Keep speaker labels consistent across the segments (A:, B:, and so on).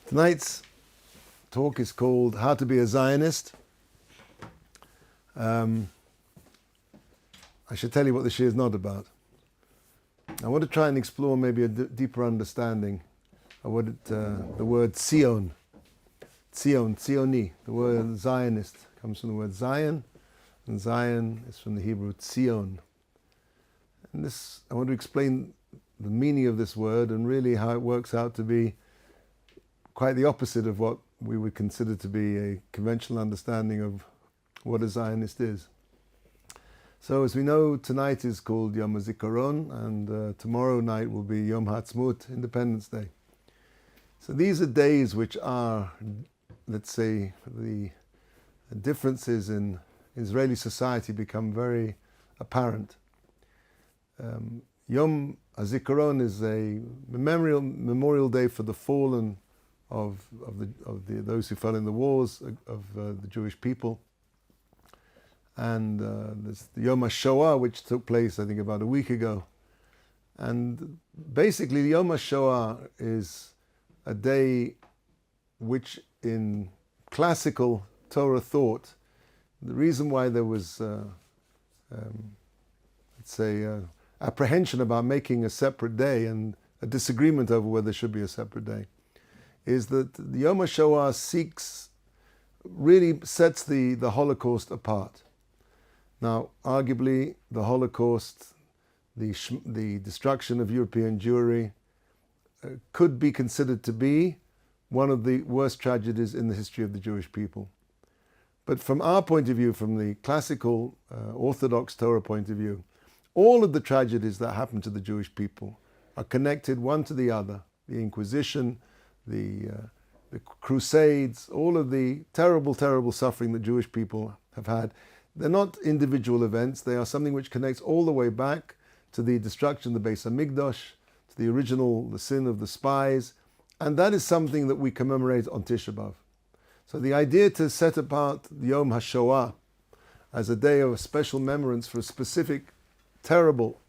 A: Tonight's talk is called How to be a Zionist. I should tell you what the Shir is not about. I want to try and explore maybe a deeper understanding of what the word Zion, Zioni, the word Zionist comes from the word Zion, and Zion is from the Hebrew Zion. And this, I want to explain the meaning of this word and really how it works out to be quite the opposite of what we would consider to be a conventional understanding of what a Zionist is. So as we know, tonight is called Yom HaZikaron, and tomorrow night will be Yom HaAtzmaut, Independence Day. So these are days which are, let's say, the differences in Israeli society become very apparent. Yom HaZikaron is a memorial day for the fallen of those who fell in the wars of the Jewish people. And there's the Yom HaShoah, which took place, I think, about a week ago. And basically, the Yom HaShoah is a day which, in classical Torah thought, the reason why there was, apprehension about making a separate day and a disagreement over whether there should be a separate day, is that the Yom HaShoah really sets the Holocaust apart. Now, arguably, the Holocaust, the destruction of European Jewry, could be considered to be one of the worst tragedies in the history of the Jewish people. But from our point of view, from the classical Orthodox Torah point of view, all of the tragedies that happened to the Jewish people are connected one to the other. The Inquisition, the Crusades, all of the terrible, terrible suffering that Jewish people have had. They're not individual events. They are something which connects all the way back to the destruction of the Beis HaMikdash, to the sin of the spies. And that is something that we commemorate on Tisha B'Av. So the idea to set apart the Yom HaShoah as a day of special remembrance for a specific terrible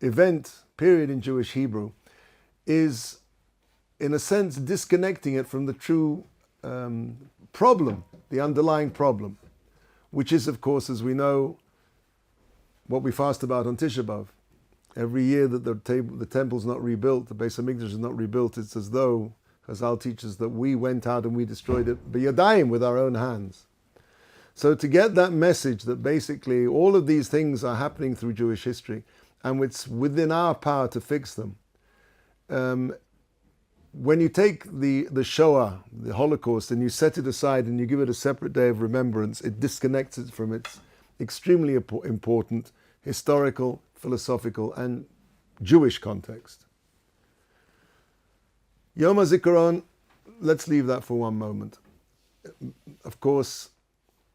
A: event, period in Jewish Hebrew, is, in a sense, disconnecting it from the true problem, the underlying problem, which is, of course, as we know, what we fast about on Tisha B'Av. Every year that the temple's not rebuilt, the Beis HaMikdash is not rebuilt, it's as though Chazal teaches that we went out and we destroyed it b'yadayim, with our own hands. So to get that message that basically all of these things are happening through Jewish history, and it's within our power to fix them, when you take the Shoah, the Holocaust, and you set it aside and you give it a separate day of remembrance, it disconnects it from its extremely important historical, philosophical, and Jewish context. Yom HaZikaron, let's leave that for one moment. Of course,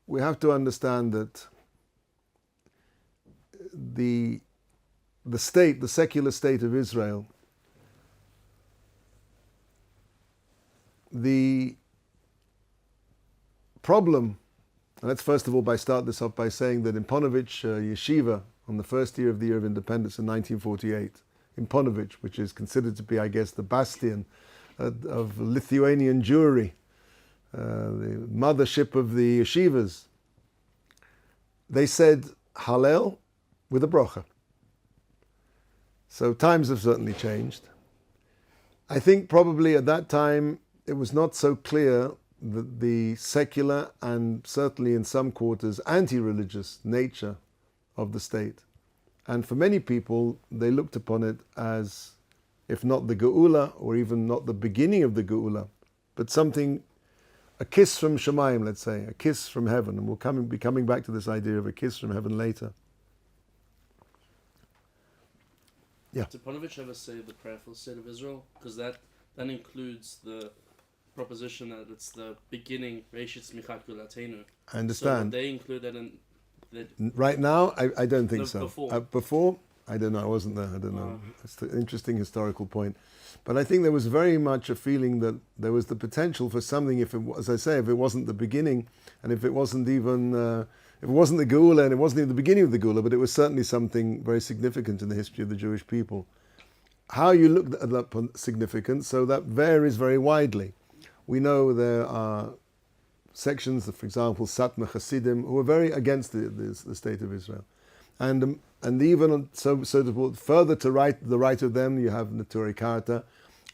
A: we have to understand that the state, the secular state of Israel, the problem, and let's first of all start this off by saying that in Ponevezh Yeshiva, on the first year of the Year of Independence in 1948, in Ponevezh, which is considered to be, I guess, the bastion of Lithuanian Jewry, the mothership of the yeshivas, they said Hallel with a brocha. So times have certainly changed. I think probably at that time it was not so clear that the secular and certainly in some quarters anti-religious nature of the state. And for many people, they looked upon it as, if not the Geula, or even not the beginning of the Geula, but something, a kiss from Shemayim, let's say, a kiss from heaven. And we'll be coming back to this idea of a kiss from heaven later. Yeah.
B: Did Ponevezh ever say the prayer for the state of Israel? Because that includes the proposition that it's the beginning, Reishit Tzmichat Gulatenu.
A: I understand.
B: So they include that in...
A: Right now, I don't think so.
B: Before,
A: I don't know. I wasn't there. I don't know. It's an interesting historical point. But I think there was very much a feeling that there was the potential for something, if it wasn't the beginning, and if it wasn't even, if it wasn't the Geula, and it wasn't even the beginning of the Geula, but it was certainly something very significant in the history of the Jewish people. how you look at that significance, so that varies very widely. We know there are sections, for example, Satmar Hasidim, who are very against the state of Israel. And even further to the right of them, you have Neturei Karta,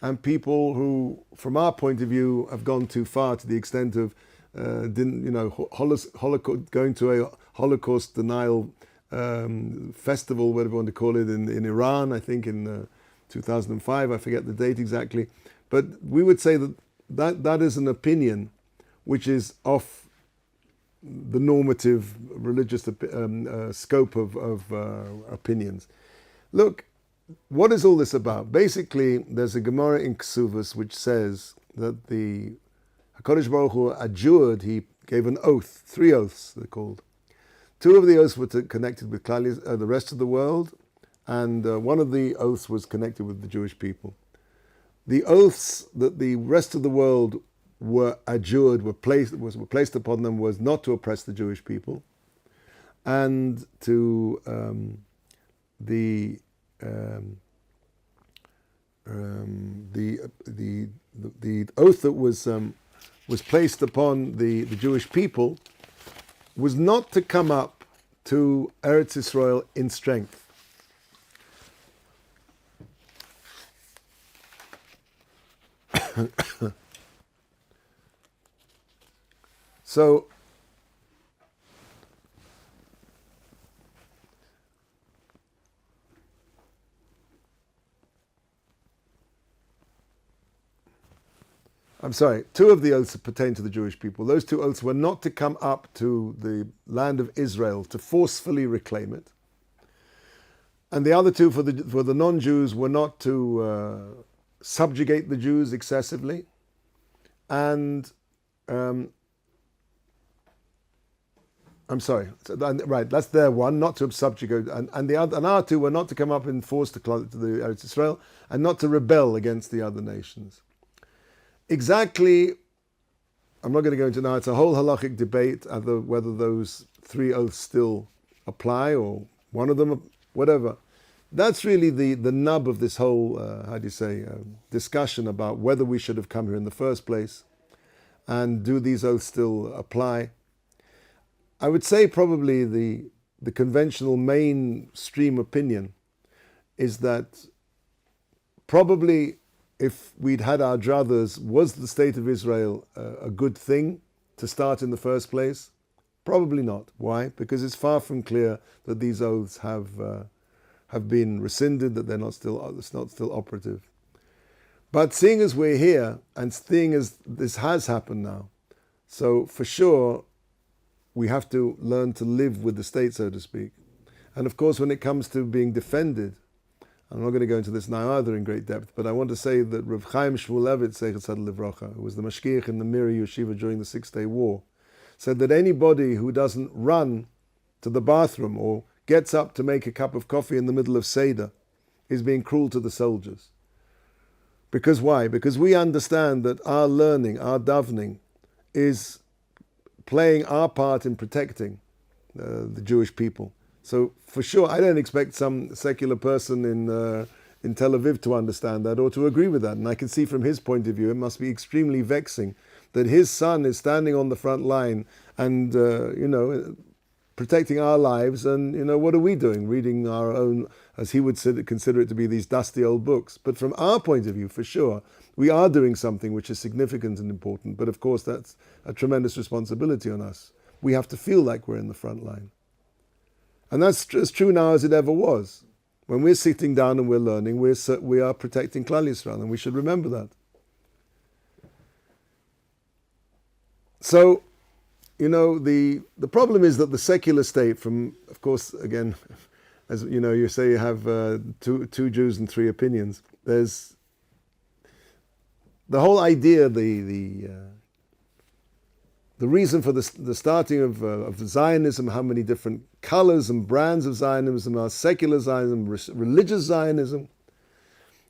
A: and people who, from our point of view, have gone too far to the extent of Holocaust, going to a Holocaust denial festival, whatever you want to call it, in Iran, I think in 2005, I forget the date exactly. But we would say that is an opinion which is off the normative religious scope of opinions. Look, what is all this about? Basically, there's a Gemara in Ksuvas which says that the HaKadosh Baruch Hu adjured, he gave an oath, 3 oaths they're called. 2 of the oaths were connected with the rest of the world, and one of the oaths was connected with the Jewish people. The oaths that the rest of the world were adjured, were placed upon them, was not to oppress the Jewish people, and to the oath that was placed upon the Jewish people was not to come up to Eretz Yisrael in strength. So I'm sorry, 2 of the oaths pertain to the Jewish people. Those 2 oaths were not to come up to the land of Israel to forcefully reclaim it. And the other 2 for the non-Jews were not to subjugate the Jews excessively. And I'm sorry, right, that's their one, not to subjugate. And our 2 were not to come up in force to the Eretz Israel and not to rebel against the other nations. Exactly, I'm not going to go into now, it's a whole halachic debate whether those 3 oaths still apply or one of them, whatever. That's really the nub of this whole, discussion about whether we should have come here in the first place and do these oaths still apply. I would say probably the conventional mainstream opinion is that probably if we'd had our druthers, was the state of Israel a good thing to start in the first place? Probably not. Why? Because it's far from clear that these oaths have been rescinded, that it's not still operative. But seeing as we're here, and seeing as this has happened now, so for sure we have to learn to live with the state, so to speak. And of course, when it comes to being defended, I'm not going to go into this now either in great depth, but I want to say that Rav Chaim Shmulevitz, Zeichat Livracha, who was the mashgiach in the Miri Yeshiva during the 6-Day War, said that anybody who doesn't run to the bathroom or gets up to make a cup of coffee in the middle of Seder is being cruel to the soldiers. Because why? Because we understand that our learning, our davening, is playing our part in protecting the Jewish people. So for sure, I don't expect some secular person in Tel Aviv to understand that or to agree with that. And I can see from his point of view, it must be extremely vexing that his son is standing on the front line and, protecting our lives. And, what are we doing? Reading our own, as he would consider it to be, these dusty old books. But from our point of view, for sure, we are doing something which is significant and important. But of course, that's a tremendous responsibility on us. We have to feel like we're in the front line. And that's as true now as it ever was. When we're sitting down and we're learning, we are protecting Klal Yisrael, and we should remember that. So, the problem is that the secular state, of course, again, as you say, you have two Jews and 3 opinions. There's the whole idea, the reason for the starting of Zionism, how many different colors and brands of Zionism are secular Zionism, religious Zionism.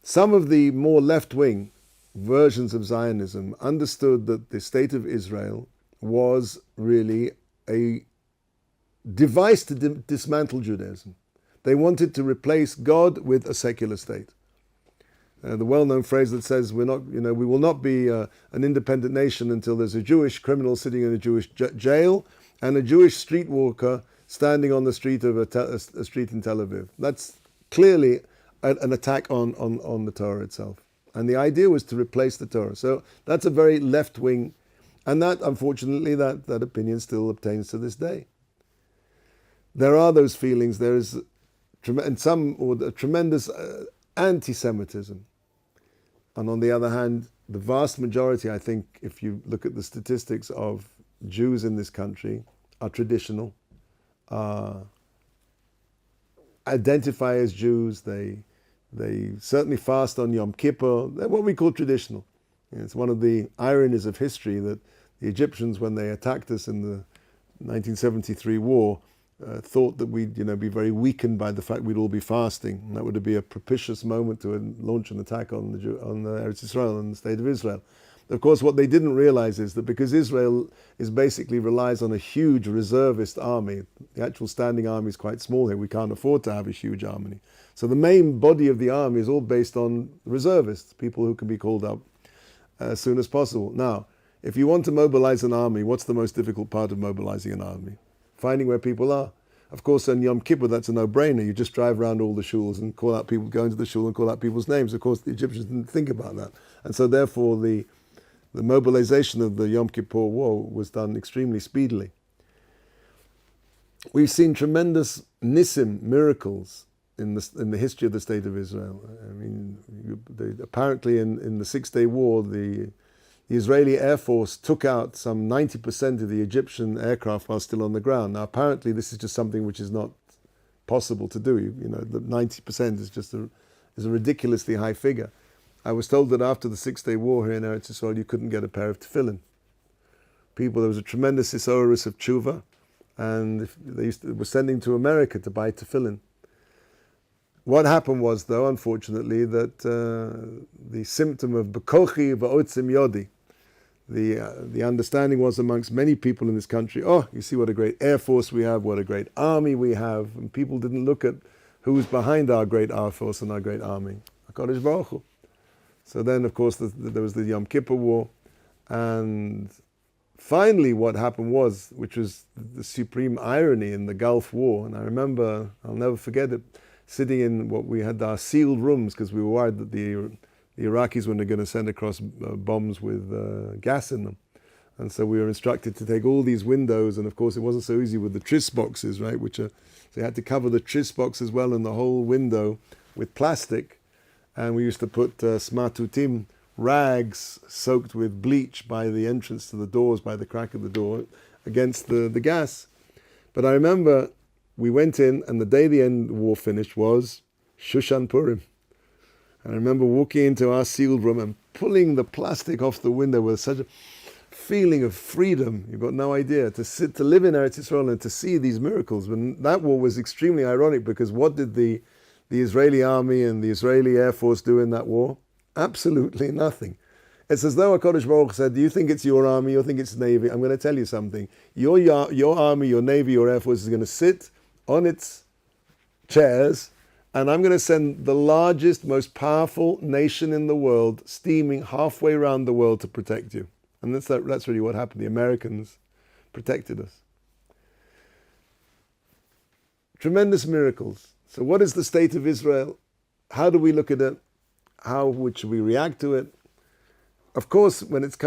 A: Some of the more left-wing versions of Zionism understood that the state of Israel was really a device to dismantle Judaism. They wanted to replace God with a secular state. the well-known phrase that says we will not be an independent nation until there's a Jewish criminal sitting in a Jewish jail and a Jewish streetwalker standing on the street of a street in Tel Aviv. That's clearly an attack on the Torah itself. And the idea was to replace the Torah. So that's a very left-wing, and that, unfortunately, that opinion still obtains to this day. There are those feelings. There is a tremendous anti-Semitism. And on the other hand, the vast majority, I think, if you look at the statistics of Jews in this country, are traditional, identify as Jews. They certainly fast on Yom Kippur. They're what we call traditional. It's one of the ironies of history that the Egyptians, when they attacked us in the 1973 war, thought that we'd be very weakened by the fact we'd all be fasting. And that would be a propitious moment to launch an attack on the Eretz Israel and the state of Israel. Of course, what they didn't realize is that because Israel relies on a huge reservist army, the actual standing army is quite small here. We can't afford to have a huge army. So the main body of the army is all based on reservists, people who can be called up as soon as possible. Now, if you want to mobilize an army, what's the most difficult part of mobilizing an army? Finding where people are. Of course, on Yom Kippur, that's a no-brainer. You just drive around all the shuls and call out people, go into the shul and call out people's names. Of course, the Egyptians didn't think about that. And so therefore, the mobilization of the Yom Kippur War was done extremely speedily. We've seen tremendous nisim, miracles, in the history of the state of Israel. I mean, apparently in the Six-Day War, the Israeli Air Force took out some 90% of the Egyptian aircraft while still on the ground. Now, apparently, this is just something which is not possible to do. The 90% is just a ridiculously high figure. I was told that after the Six-Day War here in Eretz Yisrael, you couldn't get a pair of tefillin. There was a tremendous hisorus of tshuva, and they were sending to America to buy tefillin. What happened was, though, unfortunately, that the symptom of bekochi va'otzim yodi, the understanding was amongst many people in this country, you see what a great air force we have, what a great army we have, and people didn't look at who was behind our great air force and our great army. HaKadosh Baruch Hu. So then, of course, there was the Yom Kippur War, and finally what happened was, which was the supreme irony in the Gulf War, and I remember, I'll never forget it, sitting in what we had our sealed rooms because we were worried that the Iraqis were going to send across bombs with gas in them. And so we were instructed to take all these windows, and of course it wasn't so easy with the tris boxes, right? So you had to cover the tris box as well and the whole window with plastic. And we used to put smatutim, rags soaked with bleach by the entrance to the doors, by the crack of the door, against the gas. But I remember we went in, and the day the war finished was Shushan Purim. And I remember walking into our sealed room and pulling the plastic off the window with such a feeling of freedom. You've got no idea. To live in Eretz Yisrael and to see these miracles. When that war was extremely ironic, because what did the Israeli army and the Israeli Air Force do in that war? Absolutely nothing. It's as though HaKadosh Baruch said, do you think it's your army, you think it's Navy? I'm going to tell you something. Your army, your Navy, your Air Force is going to sit on its chairs, and I'm going to send the largest, most powerful nation in the world steaming halfway around the world to protect you. And that's really what happened. The Americans protected us. Tremendous miracles. So what is the state of Israel? How do we look at it? How should we react to it? Of course, when it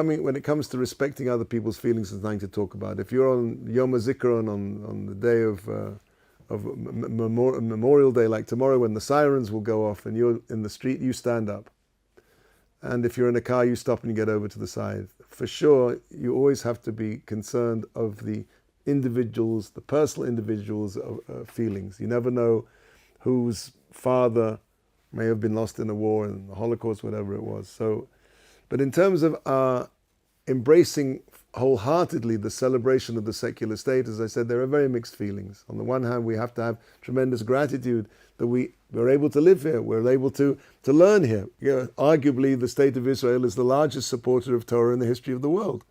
A: comes to respecting other people's feelings, there's nothing to talk about. If you're on Yom HaZikaron, on the day of Memorial Day, like tomorrow, when the sirens will go off and you're in the street, you stand up. And if you're in a car, you stop and you get over to the side. For sure, you always have to be concerned of the individuals, the personal individuals' feelings. You never know whose father may have been lost in a war, in the Holocaust, whatever it was. But in terms of embracing wholeheartedly the celebration of the secular state, as I said, there are very mixed feelings. On the one hand, we have to have tremendous gratitude that we're able to live here, we're able to learn here. Arguably, the state of Israel is the largest supporter of Torah in the history of the world.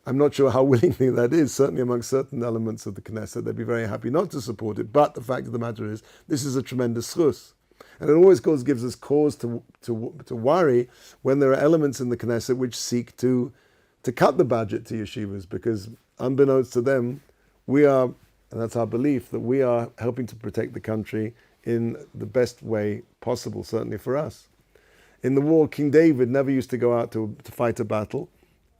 A: I'm not sure how willingly that is. Certainly among certain elements of the Knesset, they'd be very happy not to support it. But the fact of the matter is, this is a tremendous schus. And it always gives us cause to worry when there are elements in the Knesset which seek to cut the budget to yeshivas, because unbeknownst to them, we are, and that's our belief, that we are helping to protect the country in the best way possible, certainly for us. In the war, King David never used to go out to fight a battle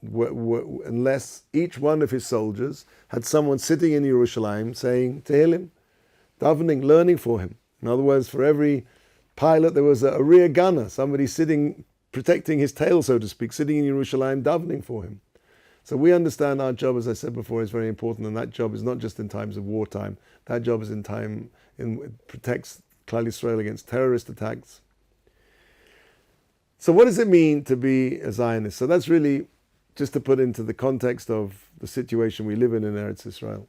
A: unless each one of his soldiers had someone sitting in Yerushalayim saying Tehillim, davening, learning for him. In other words, for every pilot there was a rear gunner, somebody sitting, protecting his tail, so to speak, sitting in Yerushalayim, davening for him. So we understand our job, as I said before, is very important, and that job is not just in times of wartime. That job is it protects Klal Yisrael against terrorist attacks. So what does it mean to be a Zionist? So that's really just to put into the context of the situation we live in Eretz Israel.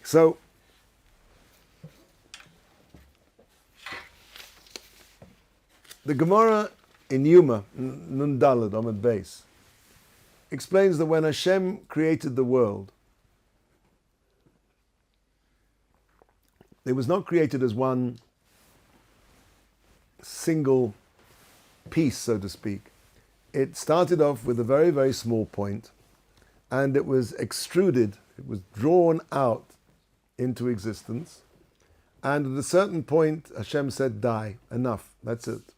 A: So, the Gemara in Yuma, Nun Daled, Amud Beis, explains that when Hashem created the world, it was not created as one single piece, so to speak. It started off with a very, very small point, and it was extruded, it was drawn out into existence, and at a certain point Hashem said, die, enough, that's it.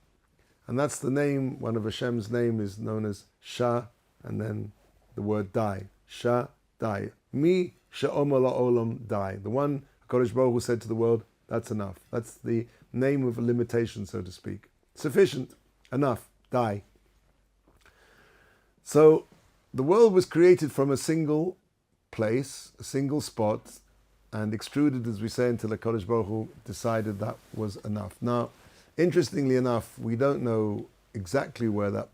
A: And that's the name, one of Hashem's name is known as Shah, and then the word die. Shah, die. Mi she'omer la'olam, die. The one HaKadosh Baruch Hu said to the world, that's enough. That's the name of a limitation, so to speak. Sufficient, enough, die. So the world was created from a single place, a single spot, and extruded, as we say, until HaKadosh Baruch Hu decided that was enough. Now, interestingly enough, we don't know exactly what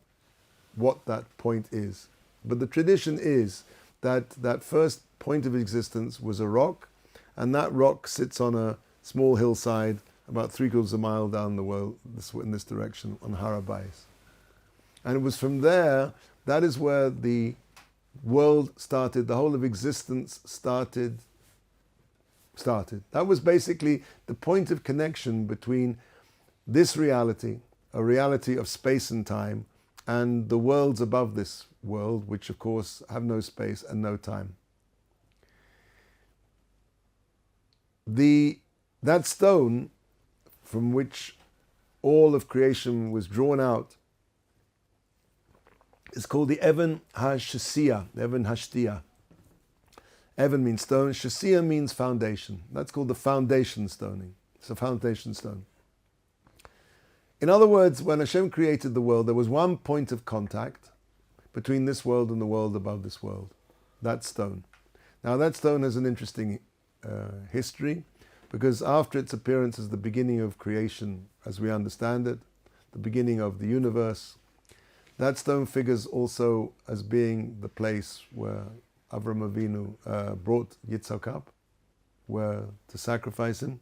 A: that point is. But the tradition is that that first point of existence was a rock, and that rock sits on a small hillside about 3/4 of a mile down the world, in this direction, on Har HaBayis. And it was from there, that is where the world started, the whole of existence started. That was basically the point of connection between this reality, a reality of space and time, and the worlds above this world, which of course have no space and no time. That stone from which all of creation was drawn out is called the Even HaShasiyah, the Even HaShtiyah. Even means stone, Shasiyah means foundation. That's called the foundation stoning. It's a foundation stone. In other words, when Hashem created the world, there was one point of contact between this world and the world above this world, that stone. Now that stone has an interesting history, because after its appearance as the beginning of creation, as we understand it, the beginning of the universe, that stone figures also as being the place where Avram Avinu brought Yitzhak up, to sacrifice him.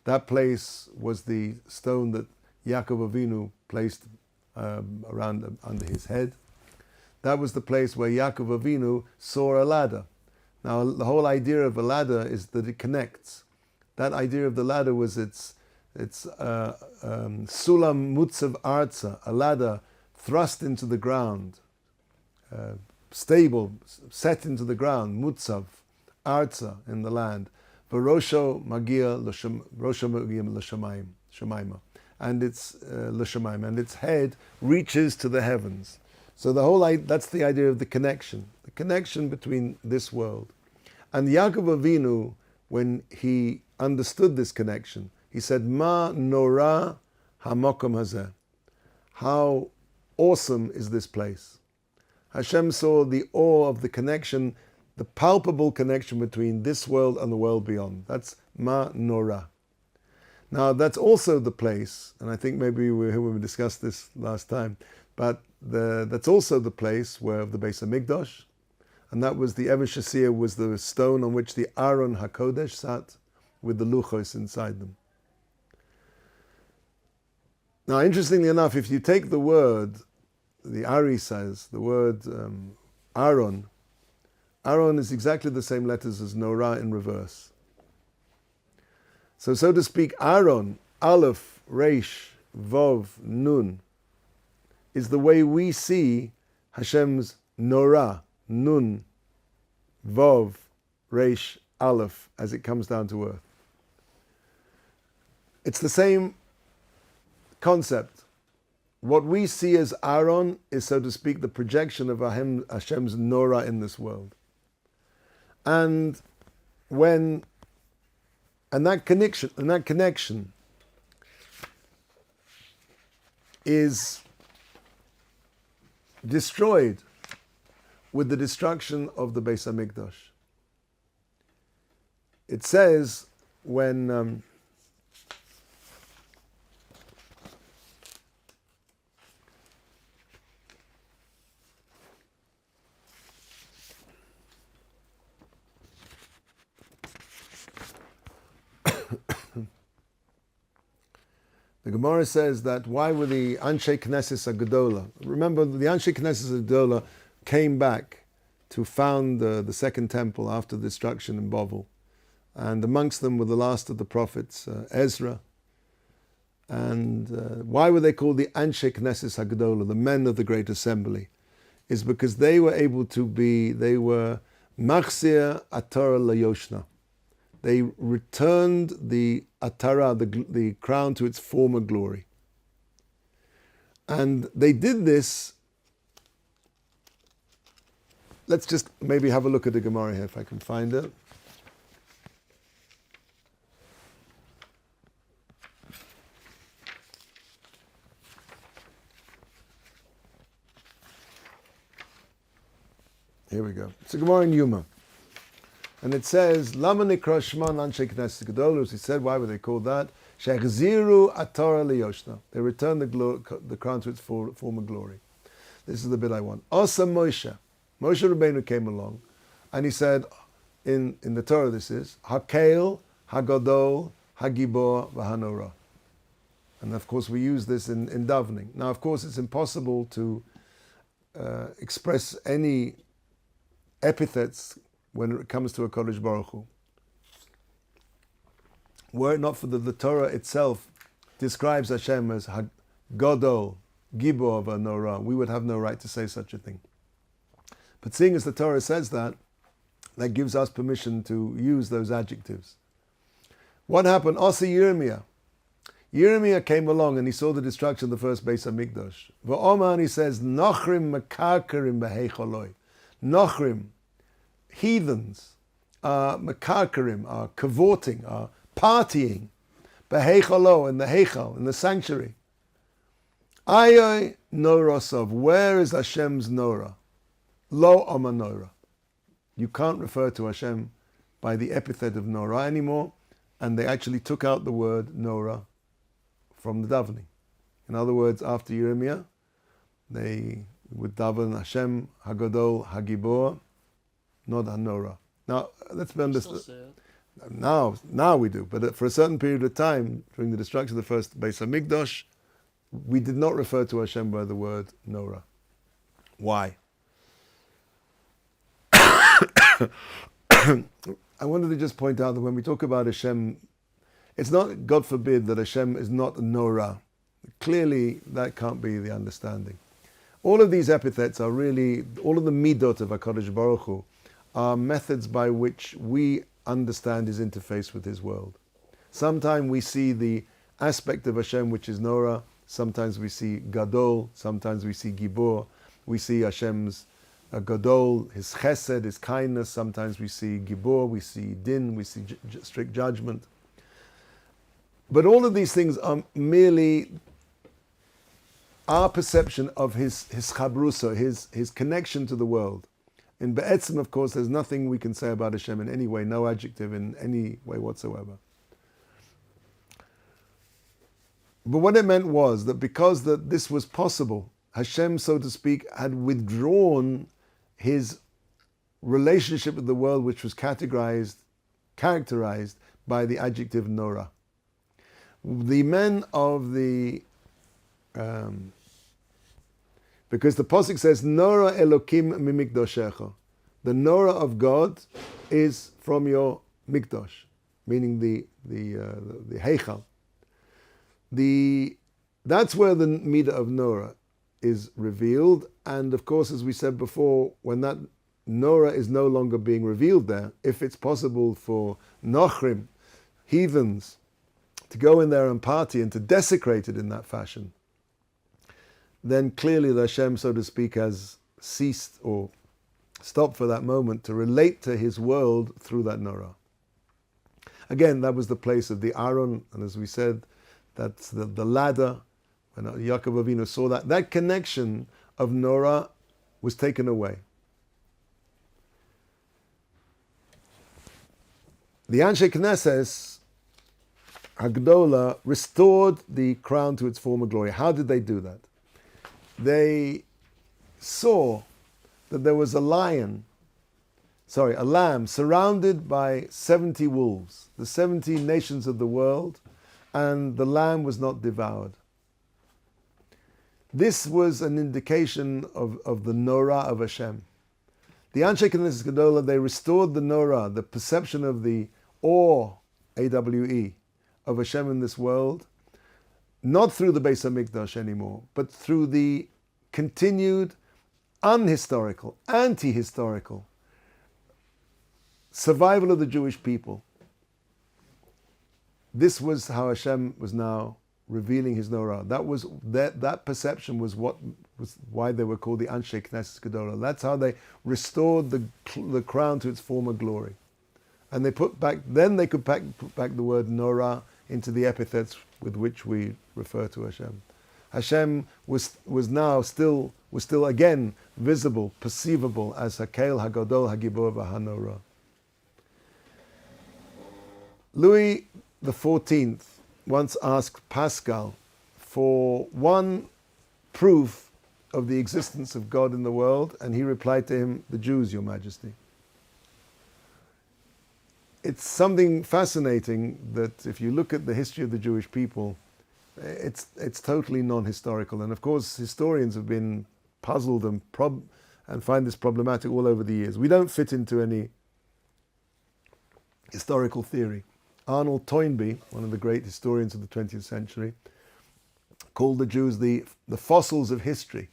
A: That place was the stone that Yaakov Avinu placed under his head. That was the place where Yaakov Avinu saw a ladder. Now, the whole idea of a ladder is that it connects. That idea of the ladder was its sulam mutzav arza, a ladder thrust into the ground, stable, set into the ground, mutzav, arza, in the land. V'rosho magia l'shamayim, and its l'shamayim, and its head reaches to the heavens. So that's the idea of the connection between this world. And Yaakov Avinu, when he understood this connection, he said, "Ma nora hamakom hazeh." How awesome is this place! Hashem saw the awe of the connection, the palpable connection between this world and the world beyond. That's ma nora. Now that's also the place, and I think maybe we discussed this last time, but that's also the place where the Beis HaMikdash, and that was the Even Shasiyah, was the stone on which the Aron HaKodesh sat with the luchos inside them. Now, interestingly enough, if you take the word, the Ari says, the word Aron is exactly the same letters as Norah in reverse. So to speak, Aaron, Aleph, Reish, Vov, Nun, is the way we see Hashem's Norah, Nun, Vov, Reish, Aleph, as it comes down to earth. It's the same concept. What we see as Aaron is, so to speak, the projection of Hashem's Norah in this world. And that connection is destroyed with the destruction of the Beis Hamikdash. It says when the Gemara says that why were the Anshe Knesset Gedola? Remember, the Anshe Knesset Gedola came back to found the second temple after the destruction in Bavel. And amongst them were the last of the prophets, Ezra. And why were they called the Anshe Knesset Gedola, the men of the great assembly? Is because they were Machzir Atara Layoshna. They returned the Atara, the crown, to its former glory. And they did this. Let's just maybe have a look at the Gemara here, if I can find it. Here we go. It's a Gemara in Yuma. And it says, Lama nikra shman anshe knesset gedolus. He said, why were they called that? Shechziru atara liyoshna. They returned the crown to its former glory. This is the bit I want. Asa Moshe. Moshe Rabbeinu came along, and he said, in the Torah this is, Hakel, Hagadol, Hagibor, Vahanora. And of course we use this in davening. Now of course it's impossible to express any epithets when it comes to a Kodesh Baruch Hu. Were it not for the Torah itself describes Hashem as Godol, Gibor, Vanora, we would have no right to say such a thing. But seeing as the Torah says that gives us permission to use those adjectives. What happened? Asa Yirmiyah. Yirmiyah came along and he saw the destruction of the first Beis Hamikdash. V'oman, he says, Nochrim Mekarkarim Behecholoi. Nochrim, heathens, are Mekarkarim, are cavorting, are partying, Behecholo, in the Heichal, in the sanctuary. Ayoy Norosov, where is Hashem's Norah? Lo Oma Norah. You can't refer to Hashem by the epithet of Norah anymore, and they actually took out the word Norah from the davening. In other words, after Yirmiyah, they would daven Hashem Hagadol Hagibor, not HaNorah. Now, let's be understood. Now we do, but for a certain period of time, during the destruction of the first Beis Hamikdash, we did not refer to Hashem by the word Norah. Why? I wanted to just point out that when we talk about Hashem, it's not, God forbid, that Hashem is not Norah. Clearly, that can't be the understanding. All of these epithets are really, all of the midot of HaKadosh Baruch Hu are methods by which we understand His interface with His world. Sometimes we see the aspect of Hashem which is Norah, sometimes we see Gadol, sometimes we see Gibor, we see Hashem's Gadol, His chesed, His kindness, sometimes we see Gibor, we see Din, we see strict judgment. But all of these things are merely our perception of His chabrusa, His connection to the world. In Be'etzim, of course, there's nothing we can say about Hashem in any way, no adjective in any way whatsoever. But what it meant was that because this was possible, Hashem, so to speak, had withdrawn His relationship with the world, which was characterized by the adjective Norah. The men of the... because the Pasuk says, Norah Elokim mimikdoshecha. The Norah of God is from your mikdosh. meaning the Heichal. That's where the Midah of Nora is revealed, and of course, as we said before, when that Nora is no longer being revealed there, if it's possible for Nochrim, heathens, to go in there and party and to desecrate it in that fashion, then clearly the Hashem, so to speak, has ceased or stopped for that moment to relate to his world through that Nora. Again, that was the place of the Aron, and as we said, that's the ladder. When Yaakov Avinu saw that connection of Nora was taken away. The Anshe Knesses Hagdola restored the crown to its former glory. How did they do that? They saw that there was a lamb surrounded by 70 wolves, the 70 nations of the world, and the lamb was not devoured. This was an indication of the Nora of Hashem. The Anshe Knesses Gedola, they restored the Nora, the perception of the awe, AWE, of Hashem in this world, not through the Beis HaMikdash anymore, but through the continued unhistorical, anti-historical survival of the Jewish people. This was how Hashem was now revealing his Nora. That perception was why they were called the Anshe Knesses Gedola. That's how they restored the crown to its former glory. And they could put back the word Nora into the epithets with which we refer to Hashem. Hashem was still again visible, perceivable as Hakel, Hagadol, Hagibor, Vahanora. Louis XIV once asked Pascal for one proof of the existence of God in the world, and he replied to him, "The Jews, Your Majesty." It's something fascinating that if you look at the history of the Jewish people, it's totally non-historical. And of course, historians have been puzzled and find this problematic all over the years. We don't fit into any historical theory. Arnold Toynbee, one of the great historians of the 20th century, called the Jews the fossils of history.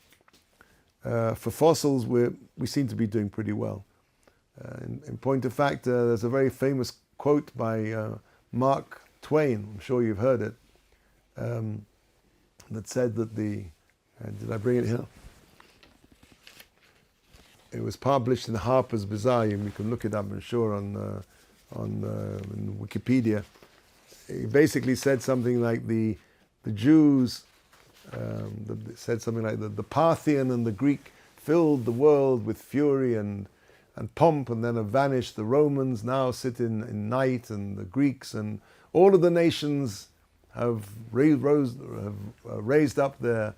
A: For fossils, we seem to be doing pretty well. In point of fact, there's a very famous quote by Mark Twain, I'm sure you've heard it, that said that did I bring it here? It was published in Harper's Bazaar. You can look it up, I'm sure, on Wikipedia. He basically said something like the Jews, said something like the Parthian and the Greek filled the world with fury and pomp, and then have vanished. The Romans now sit in night, and the Greeks and all of the nations have raised up their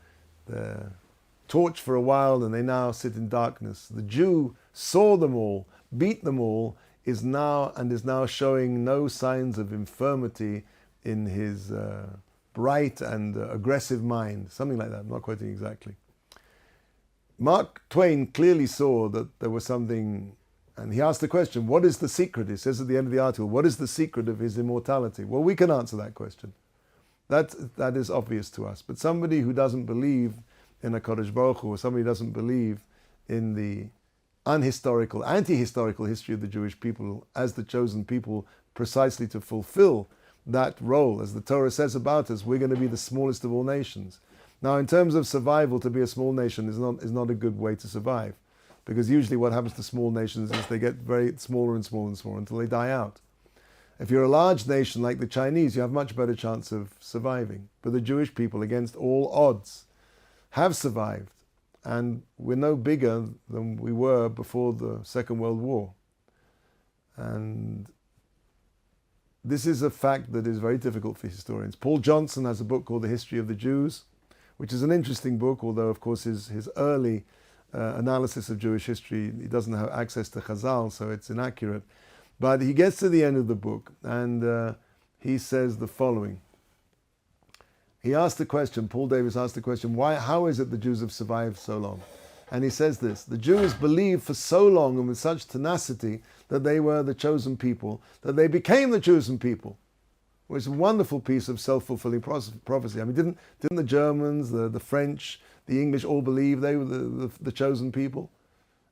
A: torch for a while, and they now sit in darkness. The Jew saw them all, beat them all, is now showing no signs of infirmity in his bright and aggressive mind. Something like that, I'm not quoting exactly. Mark Twain clearly saw that there was something, and he asked the question, what is the secret? He says at the end of the article, what is the secret of his immortality? Well, we can answer that question. That is obvious to us. But somebody who doesn't believe in a Kodesh Baruch Hu, or somebody who doesn't believe in the unhistorical, anti-historical history of the Jewish people as the chosen people precisely to fulfill that role. As the Torah says about us, we're going to be the smallest of all nations. Now, in terms of survival, to be a small nation is not a good way to survive, because usually what happens to small nations is they get very smaller and smaller and smaller until they die out. If you're a large nation like the Chinese, you have much better chance of surviving. But the Jewish people, against all odds, have survived, and we're no bigger than we were before the Second World War. And this is a fact that is very difficult for historians. Paul Johnson has a book called The History of the Jews, which is an interesting book, although of course his early analysis of Jewish history, he doesn't have access to Chazal, so it's inaccurate. But he gets to the end of the book, and he says the following. He asked the question, Paul Davis asked the question, how is it the Jews have survived so long? And he says this: the Jews believed for so long and with such tenacity that they were the chosen people, that they became the chosen people. It was a wonderful piece of self-fulfilling prophecy. I mean, didn't the Germans, the French, the English all believe they were the chosen people?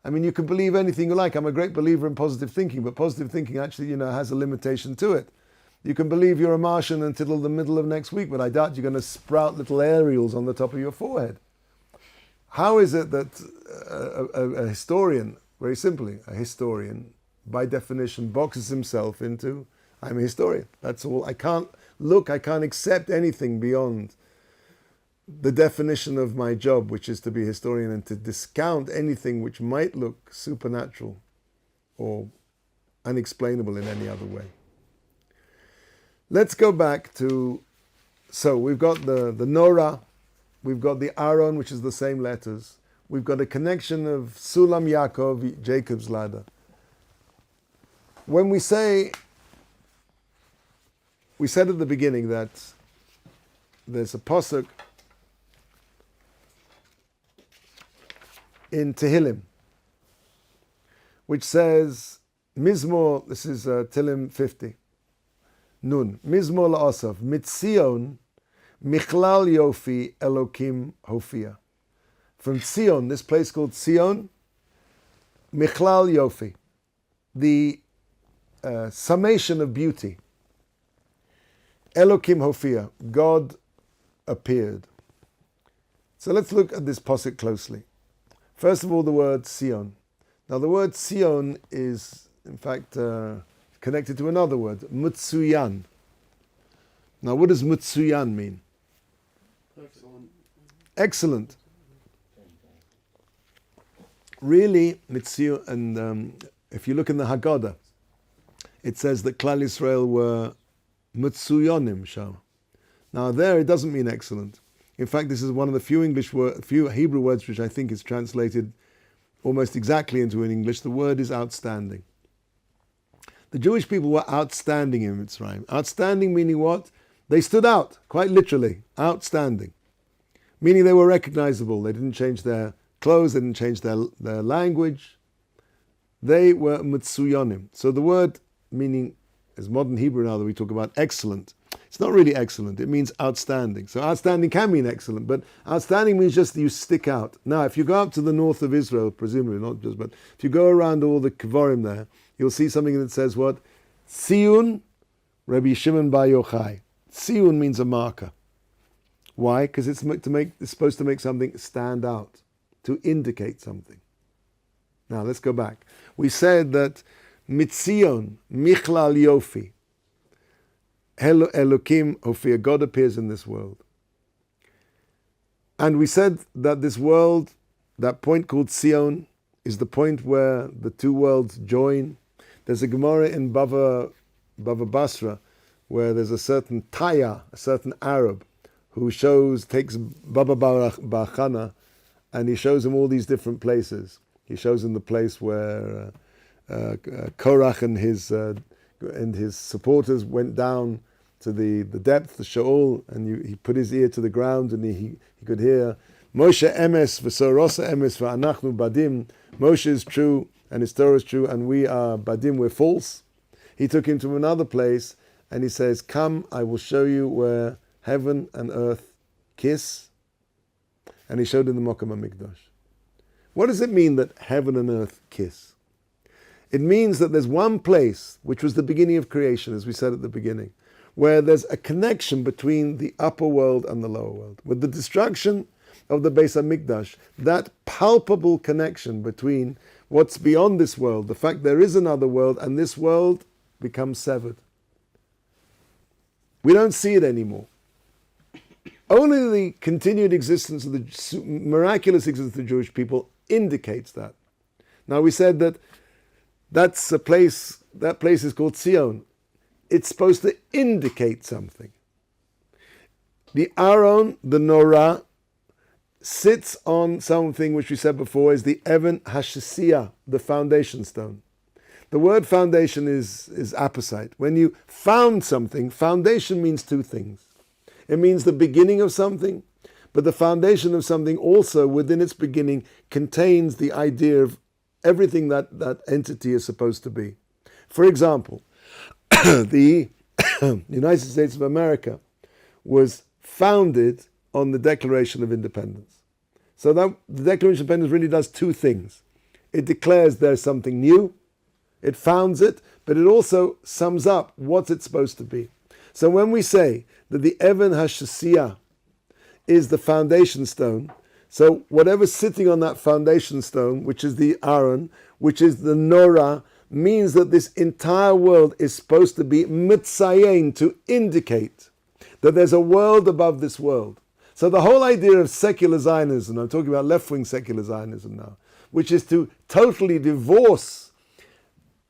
A: I mean, you can believe anything you like. I'm a great believer in positive thinking, but positive thinking actually, has a limitation to it. You can believe you're a Martian until the middle of next week, but I doubt you're going to sprout little aerials on the top of your forehead. How is it that a historian, very simply, a historian, by definition, boxes himself into, I'm a historian. That's all. I can't accept anything beyond the definition of my job, which is to be a historian, and to discount anything which might look supernatural or unexplainable in any other way. Let's go back to, so we've got the Norah, we've got the Aaron, which is the same letters. We've got a connection of Sulam Yaakov, Jacob's ladder. When we said at the beginning that there's a pasuk in Tehillim which says, Mizmor, this is Tehillim 50, Nun, Mizmor la'asav, Mitzion, Michlal Yofi Elokim Hofia. From Zion, this place called Zion, Michlal Yofi, the summation of beauty. Elokim Hofia, God appeared. So let's look at this pasuk closely. First of all, the word Sion. Now the word Sion is, in fact, connected to another word, Mutsuyan. Now what does Mutsuyan mean? Excellent. Really, Mitzion, and if you look in the Haggadah, it says that Klal Yisrael were Mutsuyonim Sham. Now there, it doesn't mean excellent. In fact, this is one of the few Hebrew words which I think is translated almost exactly into an English. The word is outstanding. The Jewish people were outstanding in Mitzrayim. Outstanding meaning what? They stood out, quite literally, outstanding. Meaning they were recognizable. They didn't change their clothes, they didn't change their language. They were Mitsuyonim. So the word meaning, as modern Hebrew now that we talk about excellent, it's not really excellent, it means outstanding. So outstanding can mean excellent, but outstanding means just that you stick out. Now, if you go up to the north of Israel, presumably not just, but if you go around all the Kevorim there, you'll see something that says what? Tziyun Rabbi Shimon Bar Yochai. Tziyun means a marker. Why? Because it's supposed to make something stand out, to indicate something. Now, let's go back. We said that Mitzion, Michlal Yofi, Elokim Hofia, God appears in this world. And we said that this world, that point called Sion, is the point where the two worlds join. There's a Gemara in Bava Basra where there's a certain Taya, a certain Arab, who takes Baba Bar Chana, and he shows him all these different places. He shows him the place where Korach and his supporters went down to the depth, the Sheol, and he put his ear to the ground, and he could hear Moshe emes v'sorosa emes v'anachnu badim. Moshe is true and his Torah is true, and we are badim, we're false. He took him to another place, and he says, "Come, I will show you where heaven and earth kiss." And he showed him the Mokum HaMikdash. What does it mean that heaven and earth kiss? It means that there's one place, which was the beginning of creation, as we said at the beginning, where there's a connection between the upper world and the lower world. With the destruction of the Beis HaMikdash, that palpable connection between what's beyond this world, the fact there is another world, and this world becomes severed. We don't see it anymore. Only the continued existence of the miraculous existence of the Jewish people indicates that. Now we said that that's a place, that place is called Sion. It's supposed to indicate something. The Aaron, the Norah, sits on something which we said before is the Even Hashesiyah, the foundation stone. The word foundation is apposite. When you found something, foundation means two things. It means the beginning of something, but the foundation of something also within its beginning contains the idea of everything that entity is supposed to be. For example, the United States of America was founded on the Declaration of Independence. So that the Declaration of Independence really does two things. It declares there's something new, it founds it, but it also sums up what it's supposed to be. So when we say that the Even HaShasiyah is the foundation stone, so whatever's sitting on that foundation stone, which is the Aron, which is the Norah, means that this entire world is supposed to be mitzayin, to indicate that there's a world above this world. So the whole idea of secular Zionism, I'm talking about left-wing secular Zionism now, which is to totally divorce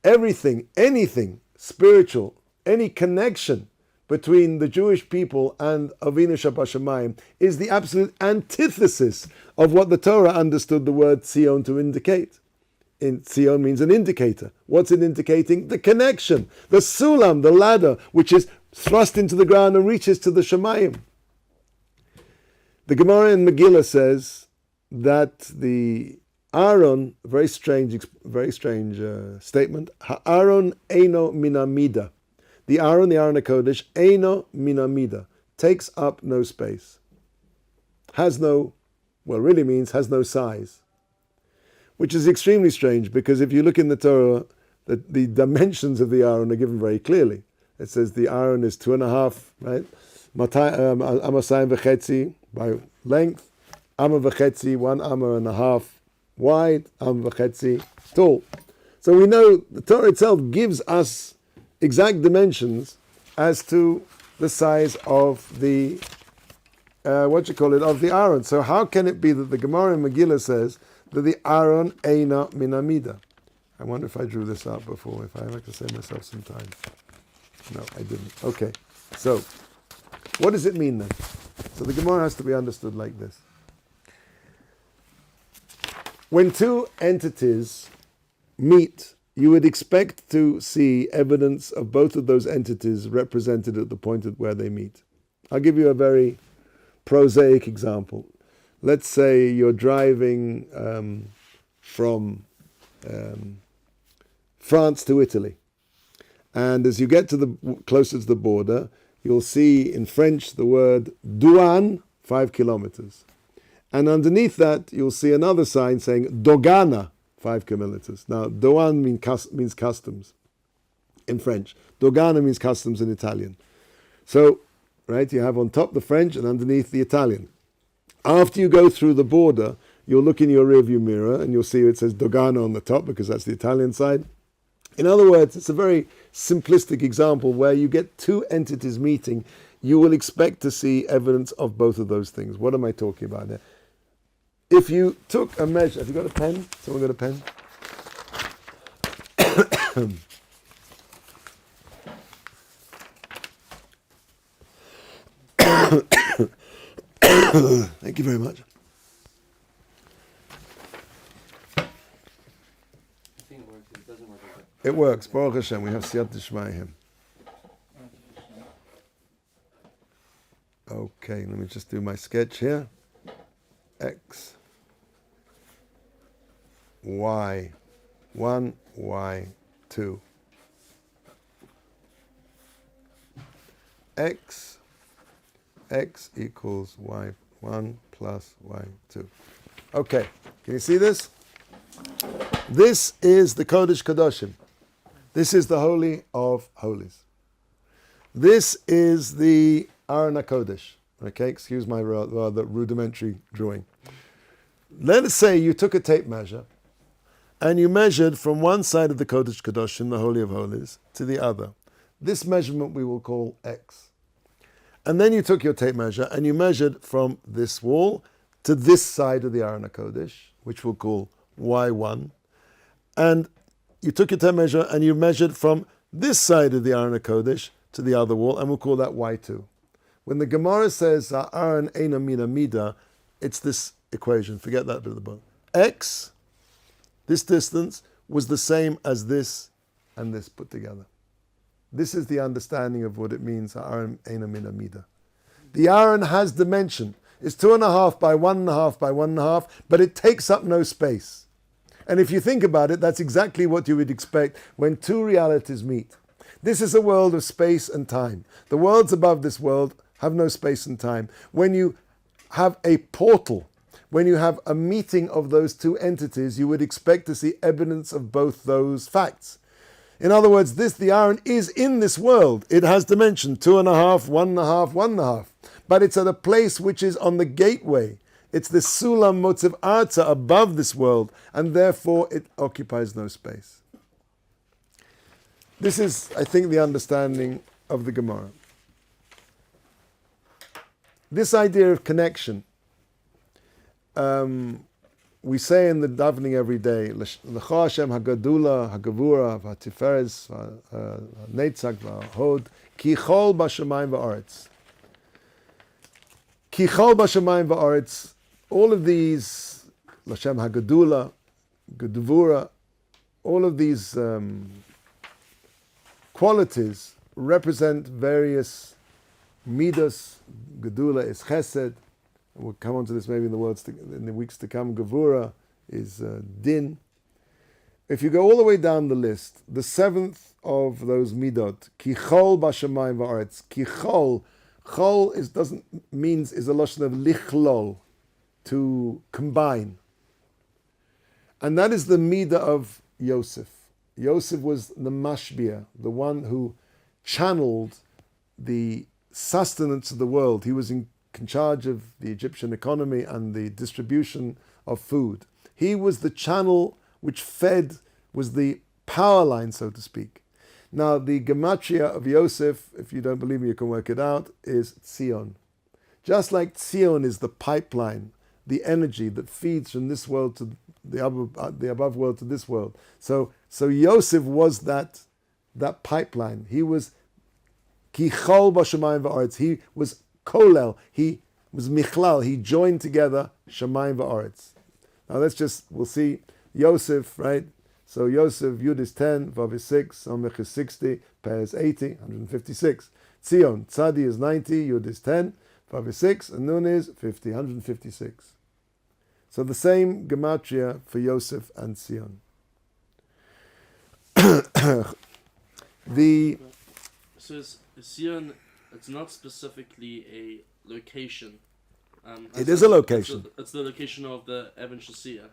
A: everything, anything spiritual, any connection between the Jewish people and Avinu Shabashamayim, is the absolute antithesis of what the Torah understood the word Tzion to indicate. Tzion means an indicator. What's it indicating? The connection, the sulam, the ladder, which is thrust into the ground and reaches to the Shemayim. The Gemara in Megillah says that the Aaron, very strange statement, Ha'aron eino minamida. The Aaron HaKodesh, eino minamida, takes up no space. Has no size. Which is extremely strange, because if you look in the Torah, the dimensions of the Aaron are given very clearly. It says the Aaron is 2.5, right? Amasayim v'chetzi by length, Amma v'chetzi, 1.5 wide, Amma v'chetzi tall. So we know the Torah itself gives us exact dimensions as to the size of the of the Aaron. So how can it be that the Gemara in Megillah says that the Aaron eina minamida? I wonder if I drew this out before, if I like to save myself some time. No, I didn't. Okay, so what does it mean then? So the Gemara has to be understood like this. When two entities meet, you would expect to see evidence of both of those entities represented at the point at where they meet. I'll give you a very prosaic example. Let's say you're driving from France to Italy. And as you get closer to the border, you'll see in French the word douane, 5 kilometers. And underneath that, you'll see another sign saying Dogana, 5 kilometers. Now, douane means customs in French. Dogana means customs in Italian. So, right, you have on top the French and underneath the Italian. After you go through the border, you'll look in your rearview mirror and you'll see it says Dogana on the top, because that's the Italian side. In other words, it's a very simplistic example where you get two entities meeting. You will expect to see evidence of both of those things. What am I talking about there? If you took a measure, have you got a pen? Someone got a pen? Thank you very much.
C: It doesn't work.
A: It works. Baruch Hashem. We have Siyat D'Shmayim. Okay, let me just do my sketch here. X, Y, 1, Y, 2. X equals Y1 plus Y2. Okay, can you see this? This is the Kodesh Kadoshim. This is the Holy of Holies. This is the Aron HaKodesh. Okay, excuse my rather rudimentary drawing. Let us say you took a tape measure and you measured from one side of the Kodesh Kadoshim, the Holy of Holies, to the other. This measurement we will call X. And then you took your tape measure and you measured from this wall to this side of the Aron HaKodesh, which we'll call Y1. And you took your tape measure and you measured from this side of the Aron HaKodesh to the other wall, and we'll call that Y2. When the Gemara says Aaron eina mina mida, it's this equation. Forget that bit of the bottom. X, this distance, was the same as this and this put together. This is the understanding of what it means, Aaron eina mina mida. The Aaron has dimension. is 2.5 by 1.5 by 1.5, but it takes up no space. And if you think about it, that's exactly what you would expect when two realities meet. This is a world of space and time. The worlds above this world have no space and time. When you have a portal, when you have a meeting of those two entities, you would expect to see evidence of both those facts. In other words, the iron is in this world. It has dimension, 2.5, 1.5, 1.5. But it's at a place which is on the gateway. It's the Sulam Motziv Arza above this world, and therefore it occupies no space. This is, I think, the understanding of the Gemara. This idea of connection, we say in the davening every day, L'cha Hashem hagadula, hagavura, v'hatiferes, v'netzach, v'hod, ki chol b'shamayim v'aretz. Ki chol b'shamayim v'aretz. All of these, L'Hashem hagadula, gadavura, all of these qualities represent various midas. Gadula is chesed. We'll come on to this maybe in the weeks to come. Gavura is din. If you go all the way down the list, the seventh of those midot, kichol b'shamayim v'aretz. Kichol, chol is a lashon of lichlol, to combine, and that is the midah of Yosef. Yosef was the mashbia, the one who channeled the sustenance of the world. He was in charge of the Egyptian economy and the distribution of food. He was the channel which was the power line, so to speak. Now, the gematria of Yosef, if you don't believe me, you can work it out, is Tzion. Just like Tzion is the pipeline, the energy that feeds from this world to the above world to this world. So Yosef was that pipeline. He was Kichol b'shamayim v'aretz. He was Kolel. He was Michlal. He joined together Shamayim v'aretz. Now we'll see Yosef, right? So Yosef, Yud is 10, Vav is 6, Samech is 60, Peh is 80, 156. Tzion, Tzadi is 90, Yud is 10, Vav is 6, and Nun is 50, 156. So the same gematria for Yosef and Tzion.
B: So Zion, it's not specifically a location.
A: It is a location.
B: It's the location of the Evan Shasiya.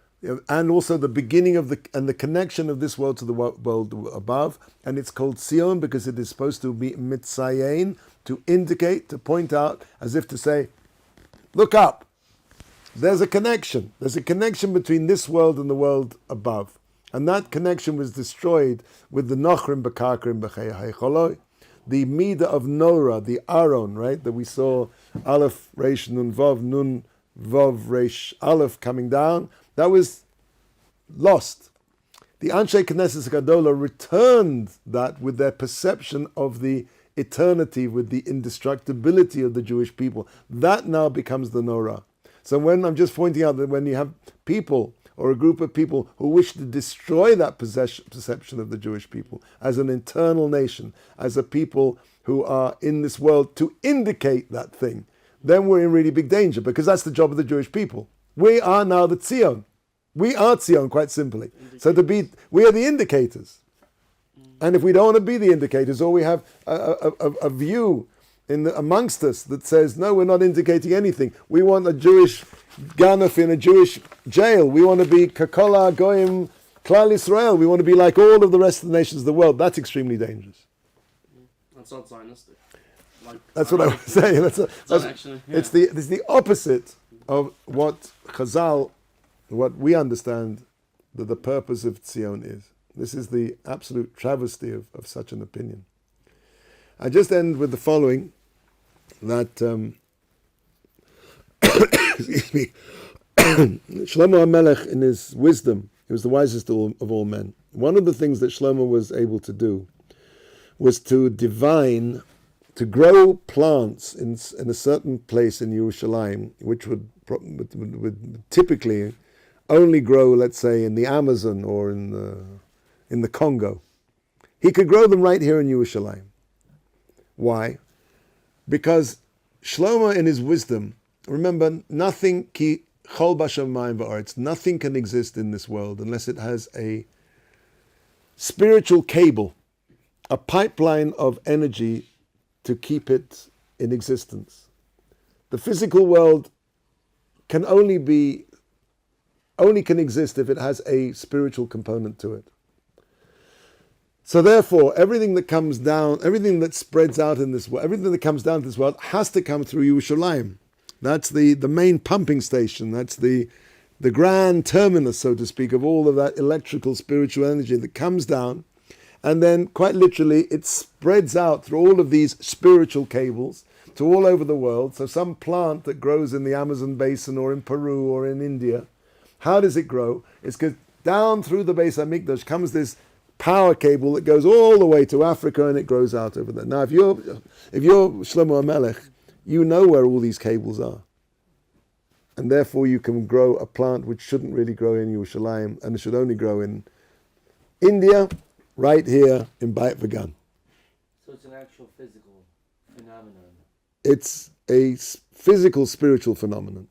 A: And also the beginning of the connection of this world to the world above, and it's called Sion because it is supposed to be mitzayin, to indicate, to point out, as if to say, look up. There's a connection. There's a connection between this world and the world above, and that connection was destroyed with the Nochrim B'Karkrim B'Chei, the Midah of Nora, the Aron, right, that we saw Aleph Reish Nun Vav Reish Aleph coming down. That was lost. The Anshe Knesset Gadola returned that with their perception of the eternity, with the indestructibility of the Jewish people. That now becomes the Norah. So when I'm just pointing out that when you have people or a group of people who wish to destroy that perception of the Jewish people as an internal nation, as a people who are in this world to indicate that thing, then we're in really big danger, because that's the job of the Jewish people. We are now the Tzion. We are Tzion, quite simply. So we are the indicators. And if we don't want to be the indicators, or we have a view amongst us that says, no, we're not indicating anything. We want a Jewish ganef in a Jewish jail. We want to be Kakola Goyim Klal Yisrael. We want to be like all of the rest of the nations of the world. That's extremely dangerous.
B: That's not Zionistic.
A: That's what I was saying. It's the opposite of what Chazal, what we understand that the purpose of Tzion is. This is the absolute travesty of such an opinion. I just end with the following, that excuse me, Shlomo HaMelech, in his wisdom, he was the wisest of all men. One of the things that Shlomo was able to do was to grow plants in a certain place in Yerushalayim, which would typically only grow, let's say, in the Amazon or in the Congo. He could grow them right here in Yerushalayim. Why? Because Shlomo, in his wisdom, remember, nothing ki chol bashamayim va'aretz, nothing can exist in this world unless it has a spiritual cable, a pipeline of energy to keep it in existence. The physical world can only can exist if it has a spiritual component to it. So therefore, everything that comes down, everything that spreads out in this world, everything that comes down to this world has to come through Yerushalayim. That's the main pumping station. That's the grand terminus, so to speak, of all of that electrical spiritual energy that comes down. And then, quite literally, it spreads out through all of these spiritual cables to all over the world. So some plant that grows in the Amazon basin or in Peru or in India, how does it grow? It's because down through the Beis HaMikdash comes this power cable that goes all the way to Africa and it grows out over there. Now, if you're Shlomo HaMelech, you know where all these cables are. And therefore you can grow a plant which shouldn't really grow in Yerushalayim and it should only grow in India, right here in Beit Vegan.
C: So it's an actual physical phenomenon.
A: It's a physical, spiritual phenomenon.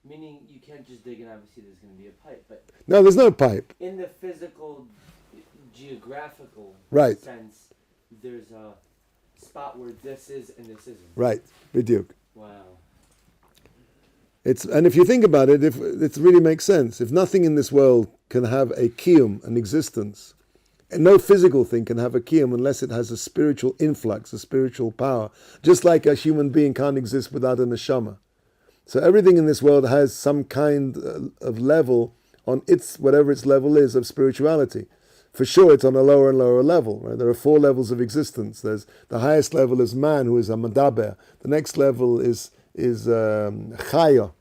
C: Meaning you can't just dig and obviously there's going to be a pipe, but
A: No, there's no pipe.
C: in the physical, geographical
A: Right.
C: sense, there's a spot where this is and this isn't.
A: Right, B'diuk.
C: Wow.
A: And if you think about it, if it really makes sense. If nothing in this world can have a kiyum, an existence, and no physical thing can have a kiyum unless it has a spiritual influx, a spiritual power. Just like a human being can't exist without a neshama. So everything in this world has some kind of level on its, whatever its level is, of spirituality. For sure, it's on a lower and lower level. Right? There are 4 levels of existence. There's the highest level is man, who is a madaber. The next level is chaya.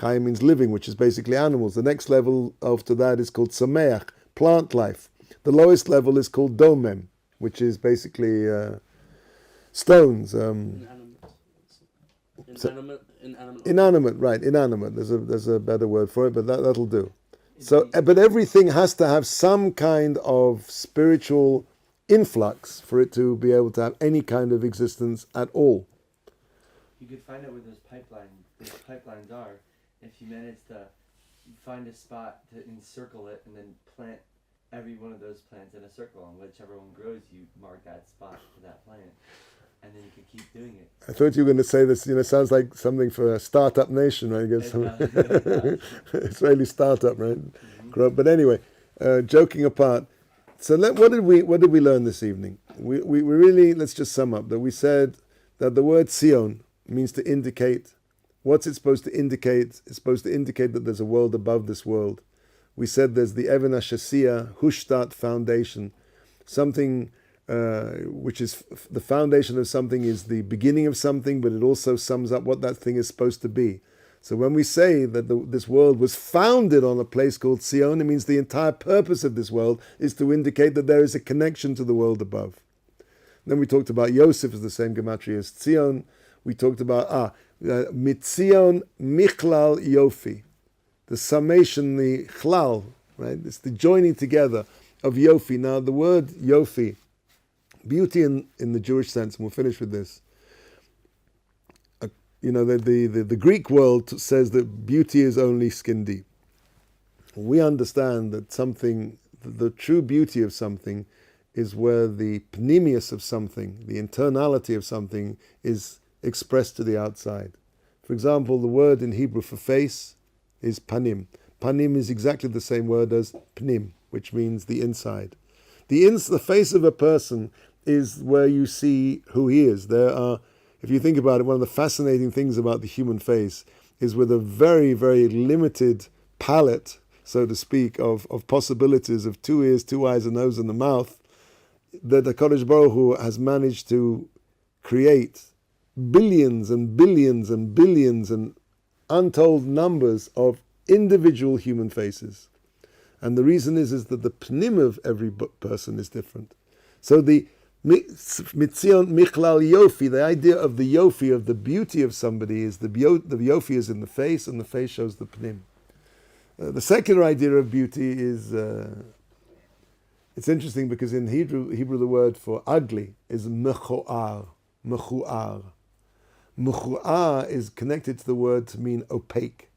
A: Chaya means living, which is basically animals. The next level after that is called somayach, plant life. The lowest level is called domem, which is basically stones. Inanimate, right? Inanimate. There's a better word for it, but that'll do. So, but everything has to have some kind of spiritual influx for it to be able to have any kind of existence at all.
C: You could find out where those pipelines are if you manage to find a spot to encircle it and then plant every one of those plants in a circle, and whichever one grows, you mark that spot for that plant, and then you can keep doing it.
A: I thought you were going to say this. Sounds like something for a startup nation, right? I guess Israeli startup, right? Mm-hmm. But anyway, joking apart. So what did we learn this evening? We really, let's just sum up that we said that the word Sion means to indicate. What's it supposed to indicate? It's supposed to indicate that there's a world above this world. We said there's the Even HaShasiya, Hushtat foundation, something which is the foundation of something is the beginning of something, but it also sums up what that thing is supposed to be. So when we say that this world was founded on a place called Sion, it means the entire purpose of this world is to indicate that there is a connection to the world above. Then we talked about Yosef as the same gematria as Tzion. We talked about Mitzion Michlal Yofi. The summation, the chlal, right? It's the joining together of yofi. Now, the word yofi, beauty in the Jewish sense, and we'll finish with this. The Greek world says that beauty is only skin deep. We understand that the true beauty of something is where the pnimius of something, the internality of something, is expressed to the outside. For example, the word in Hebrew for face is panim. Panim is exactly the same word as pnim, which means the inside. The face of a person is where you see who he is. If you think about it, one of the fascinating things about the human face is with a very, very limited palette, so to speak, of possibilities of 2 ears, 2 eyes, a nose, and a mouth, that the Kodesh Baruch Hu has managed to create billions and billions and billions and untold numbers of individual human faces. And the reason is that the pnim of every person is different. So the Mitzion Michlal Yofi, the idea of the Yofi, of the beauty of somebody, is the Yofi is in the face, and the face shows the pnim. The secular idea of beauty is, it's interesting because in Hebrew the word for ugly is mechuar. Mukhua is connected to the word to mean opaque.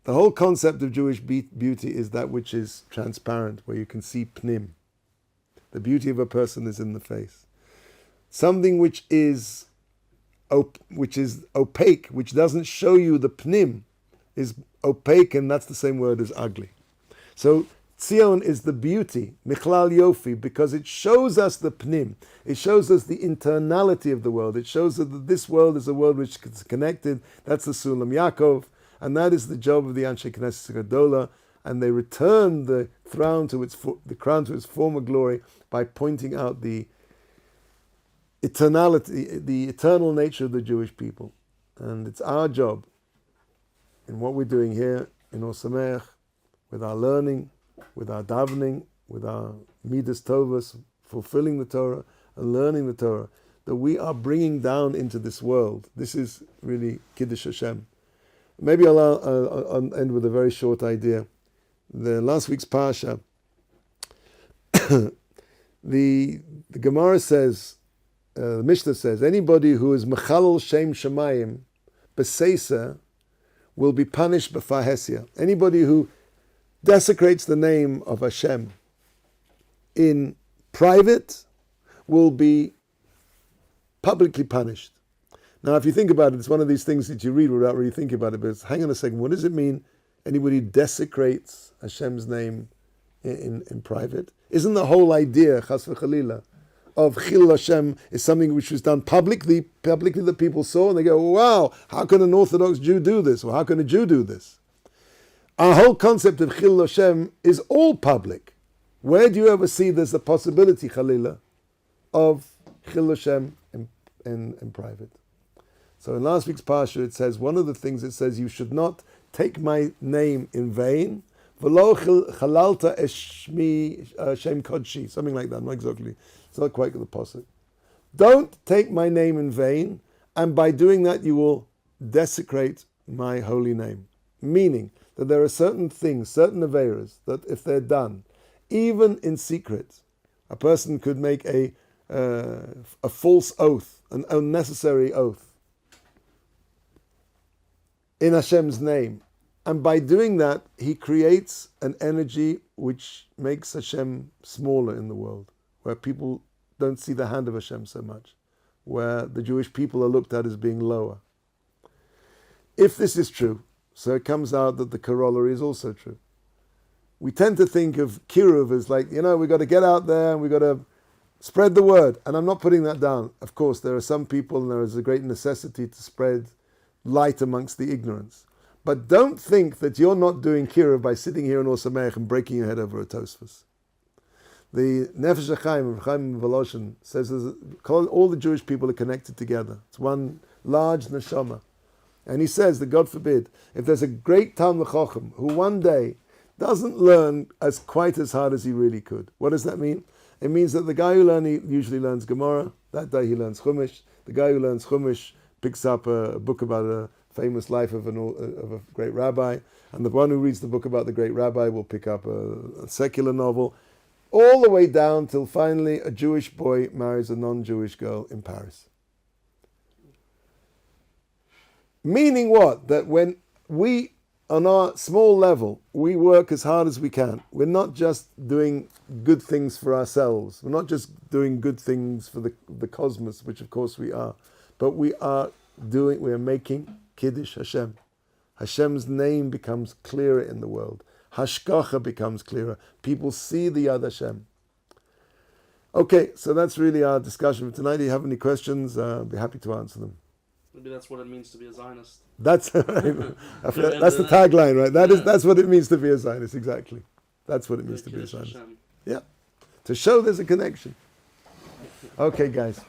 A: The whole concept of Jewish beauty is that which is transparent, where you can see pnim. The beauty of a person is in the face. Something which is opaque, which doesn't show you the pnim, is opaque, and that's the same word as ugly. So Tzion is the beauty, Michlal Yofi, because it shows us the pnim. It shows us the internality of the world. It shows us that this world is a world which is connected. That's the Sulam Yaakov, and that is the job of the Anshe Knesset Gadola. And they return the crown to its former glory by pointing out the eternality, the eternal nature of the Jewish people. And it's our job, in what we're doing here in Ohr Somayach, with our learning, with our davening, with our midas tovas, fulfilling the Torah and learning the Torah, that we are bringing down into this world. This is really Kiddush Hashem. Maybe I'll end with a very short idea. The last week's Parsha, the Gemara says, the Mishnah says, anybody who is Mechalal Shem Shemayim B'Seisa will be punished b'Fahesia. Anybody who desecrates the name of Hashem in private will be publicly punished. Now, if you think about it, it's one of these things that you read without really thinking about it, but hang on a second, what does it mean, anybody desecrates Hashem's name in private? Isn't the whole idea, chas v'chalila, of Chil Hashem is something which was done publicly the people saw, and they go, wow, how can an Orthodox Jew do this? Or how can a Jew do this? Our whole concept of Chil Hashem is all public. Where do you ever see there's a possibility, Chalila, of Chil Hashem in private? So in last week's Parsha it says, one of the things it says, you should not take my name in vain, v'lo chalalta eshmi shem kodshi, something like that, not exactly, it's not quite the pasuk. Don't take my name in vain, and by doing that you will desecrate my holy name. Meaning that there are certain things, certain aveiros, that if they're done, even in secret, a person could make a false oath, an unnecessary oath, in Hashem's name. And by doing that, he creates an energy which makes Hashem smaller in the world, where people don't see the hand of Hashem so much, where the Jewish people are looked at as being lower. If this is true, so it comes out that the corollary is also true. We tend to think of Kiruv as like, we've got to get out there and we've got to spread the word. And I'm not putting that down. Of course, there are some people and there is a great necessity to spread light amongst the ignorance. But don't think that you're not doing Kiruv by sitting here in Ohr Somayach and breaking your head over a Tosfos. The Nefesh HaChaim, Chaim Voloshin, says all the Jewish people are connected together. It's one large neshama. And he says that, God forbid, if there's a great Talmid Chacham who one day doesn't learn quite as hard as he really could, what does that mean? It means that the guy who usually learns Gemara, that day he learns Chumash. The guy who learns Chumash picks up a book about a famous life of a great rabbi, and the one who reads the book about the great rabbi will pick up a secular novel, all the way down till finally a Jewish boy marries a non-Jewish girl in Paris. Meaning what? That when we, on our small level, we work as hard as we can. We're not just doing good things for ourselves. We're not just doing good things for the cosmos, which of course we are, but we are making Kiddush Hashem. Hashem's name becomes clearer in the world. Hashgacha becomes clearer. People see the Yad Hashem. Okay, so that's really our discussion for tonight. Do you have any questions? I'll be happy to answer them.
B: Maybe that's what it means to be a Zionist.
A: That's the tagline, right? That's what it means to be a Zionist, exactly. That's what it means to be a Zionist. Yeah. To show there's a connection. Okay, guys.